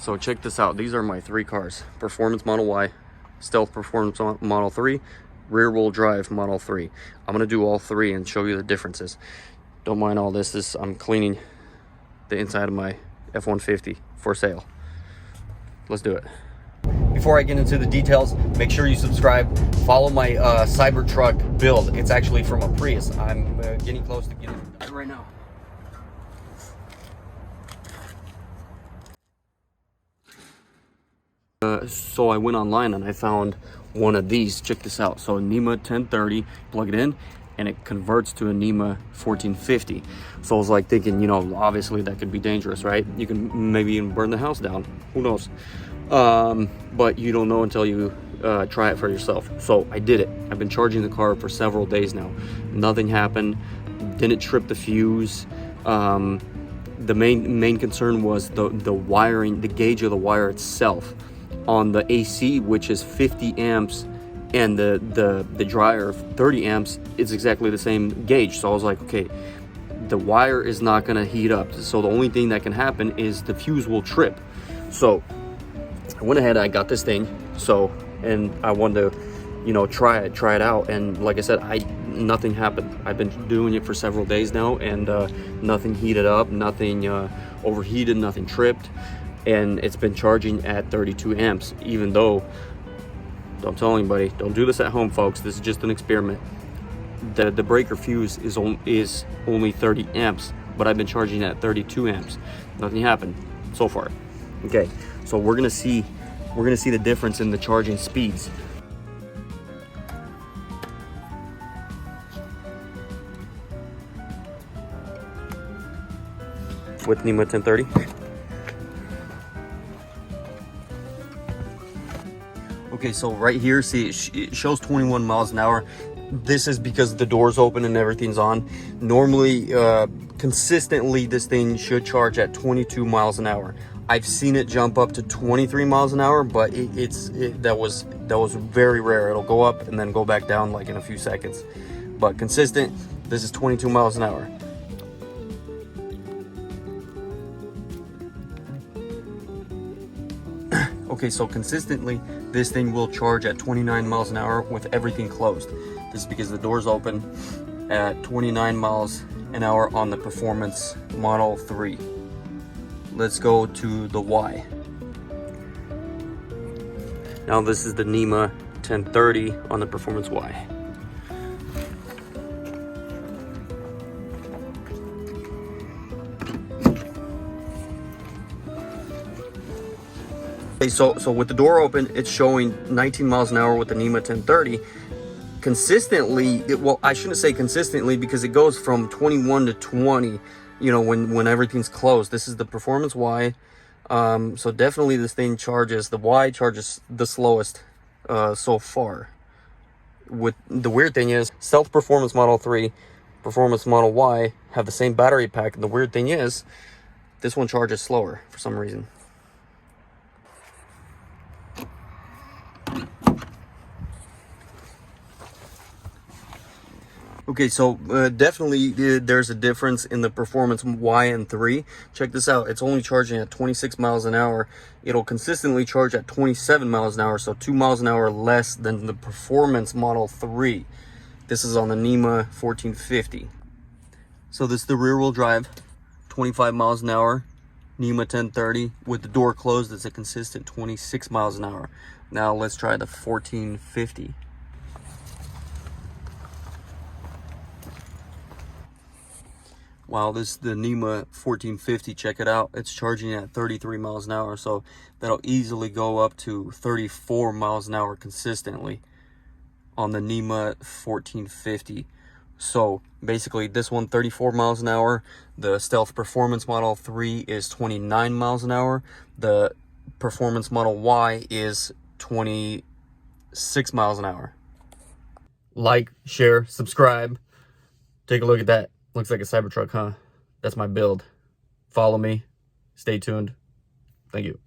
So check this out. These are my three cars. Performance Model Y, Stealth Performance Model 3, Rear Wheel Drive Model 3. I'm going to do all three and show you the differences. Don't mind all this. I'm cleaning the inside of my F-150 for sale. Let's do it. Before I get into the details, make sure you subscribe. Follow my Cybertruck build. It's actually from a Prius. I'm getting close to getting it right now. So I went online and I found one of these. Check this out. So NEMA 1030, plug it in and it converts to a NEMA 1450. So I was like thinking, you know, obviously that could be dangerous, right? You can maybe even burn the house down, who knows? But you don't know until you try it for yourself. So I did it. I've been charging the car for several days now. Nothing happened, didn't trip the fuse. The main concern was the wiring, the gauge of the wire itself. On the AC, which is 50 amps, and the dryer 30 amps, it's exactly the same gauge. So I was like, okay, the wire is not gonna heat up. So the only thing that can happen is the fuse will trip. So I went ahead, I got this thing. So, and I wanted to, you know, try it out. And like I said, nothing happened. I've been doing it for several days now, and nothing heated up, nothing overheated, nothing tripped. And it's been charging at 32 amps, even though, don't tell anybody, don't do this at home, folks. This is just an experiment. The breaker fuse is only 30 amps, but I've been charging at 32 amps. Nothing happened so far. Okay, so we're gonna see the difference in the charging speeds. With NEMA 1030. Okay, so right here, see, it shows 21 miles an hour. This is because the door's open and everything's on. Normally, consistently, this thing should charge at 22 miles an hour. I've seen it jump up to 23 miles an hour, but that was very rare. It'll go up and then go back down like in a few seconds. But consistent, this is 22 miles an hour. Okay, so consistently, this thing will charge at 29 miles an hour with everything closed. This is because the door's open at 29 miles an hour on the Performance Model 3. Let's go to the Y. Now this is the NEMA 1030 on the Performance Y. Okay, so with the door open, it's showing 19 miles an hour with the NEMA 1030. Consistently, well, I shouldn't say consistently because it goes from 21 to 20, you know, when everything's closed. This is the Performance Y. So definitely this thing charges, the Y charges the slowest so far. With the weird thing is, Stealth Performance Model 3, Performance Model Y have the same battery pack. And the weird thing is, this one charges slower for some reason. Okay, so definitely there's a difference in the Performance Y and 3. Check this out. It's only charging at 26 miles an hour. It'll consistently charge at 27 miles an hour, so 2 miles an hour less than the Performance Model 3. This is on the NEMA 1450. So this is the rear wheel drive, 25 miles an hour, NEMA 1030. With the door closed, it's a consistent 26 miles an hour. Now let's try the 1450. Wow, this is the NEMA 1450. Check it out. It's charging at 33 miles an hour, so that'll easily go up to 34 miles an hour consistently on the NEMA 1450. So basically, this one 34 miles an hour. The Stealth Performance Model 3 is 29 miles an hour. The Performance Model Y is 26 miles an hour. Like, share, subscribe. Take a look at that. Looks like a Cybertruck, huh? That's my build. Follow me. Stay tuned. Thank you.